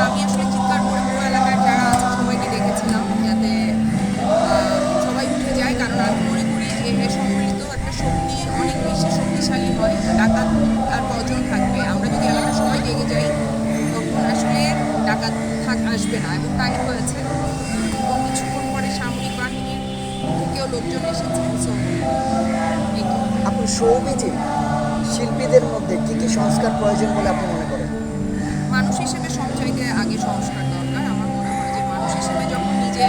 আমি আসলে চিৎকার করে পুরো এলাকার যারা আছে সবাইকে ডেকেছিলাম যাতে সবাই উঠে যায়, কারণ আমি মনে করি যে সম্মিলিত একটা শক্তি অনেক বেশি শক্তিশালী হয়। ডাকাত আর কজন থাকবে, আমরা যদি এলাকার সবাই জেগে যাই তখন আসলে ডাকাত আসবে না, এবং তাই হয়েছে। এবং কিছুক্ষণ পরে সামরিক বাহিনীর থেকেও লোকজন এসেছে। সো এই তো। আপনি সৌভিজে শিল্পীদের মধ্যে কী কী সংস্কার প্রয়োজন বলে আপনি মনে করেন? মানুষ হিসেবে সবচাইতে আগে সংস্কার দরকার। আমার মনে হয় যে মানুষ হিসেবে যখন নিজে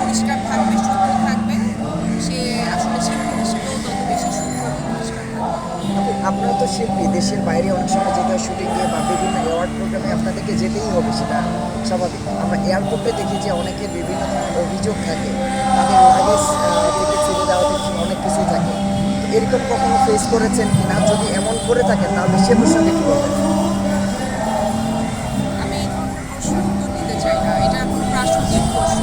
পরিষ্কার থাকবে, শুদ্ধ থাকবে, সে আসলে শিল্পী হিসেবেও তত বেশি শুদ্ধ এবং পরিষ্কার থাকবে। আপনারা তো শিল্পী, দেশের বাইরে অনেক সময় যেতে হয় শুটিংয়ে বা বিভিন্ন অ্যাওয়ার্ড প্রোগ্রামে আপনাদেরকে যেতেই হবে, সেটা স্বাভাবিক। আমরা এয়ারপোর্টে দেখি যে অনেকের বিভিন্ন ধরনের অভিযোগ থাকে, তাদের লাগেজ থেকে ছেড়ে দেওয়া থেকে অনেক কিছুই থাকে। তো এরকম কখনো ফেস করেছেন কি না? যদি এমন করে থাকেন তাহলে সে প্রসঙ্গে কী বলবেন? আমি এই ধরনের প্রশ্নের উত্তর দিতে চাই না, এটা কোনো প্রাসঙ্গিক প্রশ্ন।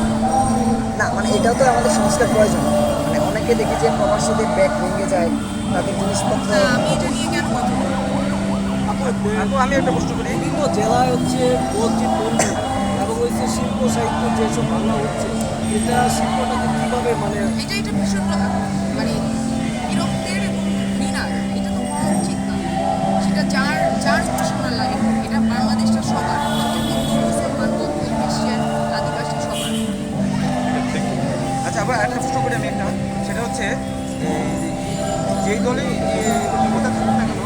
না মানে এটাও তো আমাদের সংস্কার প্রয়োজন। মানে অনেকে দেখি যে প্রবাসীদের ব্যাগ ভেঙে যায়, তাদের জিনিসপত্র। না, আমি এটা নিয়ে কেন কথা বলবো? আপু আমি একটা প্রশ্ন করি, বিভিন্ন জেলায় হচ্ছে মসজিদ বন্ধ এবং হচ্ছে শিল্প সাহিত্য যেসব ভাঙা হচ্ছে, এটা শিল্পটাকে কীভাবে মানে এটা ভীষণ মানে বিরক্তের এবং ঘৃণার। এটা তো হওয়া উচিত না। সেটা যার যার পার্সোনাল লাইফ, এটা বাংলাদেশটা সবার, সেটা হিন্দু, মুসলমান, বৌদ্ধ, খ্রিস্টান, আদিবাসী সবার। আচ্ছা আবার একটা প্রশ্ন করি আমি একটা, সেটা হচ্ছে যেই দলই নেতা থাকুক না কেন,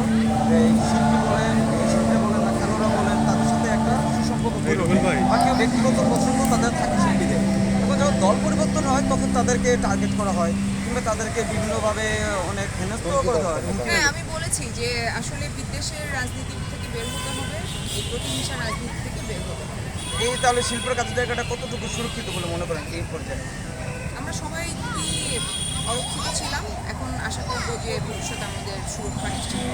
শিল্পী বলেন, শিল্পীরা বলেন বা খেলোয়াড়রা বলেন, তাদের সাথে একটা সুসম্পর্ক তৈরি হয় বা কেউ ব্যক্তিগত পছন্দ তাদের থাকে শিল্পীদের। এবং যখন দল পরিবর্তন হয় তখন তাদেরকে টার্গেট করা হয় কিংবা তাদেরকে বিভিন্নভাবে অনেক হেনস্থ করে দেওয়া হয়। হ্যাঁ, আমি বলেছি যে আসলে বিদ্বেষের রাজনীতি থেকে বের হতে হবে, এই প্রতিহিংসা রাজনীতি থেকে বের হতে হবে। এই তাহলে শিল্পের কাজের জায়গাটা কতটুকু সুরক্ষিত বলে মনে করেন এই পর্যায়ে? আমরা সবাই খুবই অরক্ষিত ছিলাম, এখন আশা করবো যে ভবিষ্যতে আমাদের সুরক্ষা নিশ্চিত।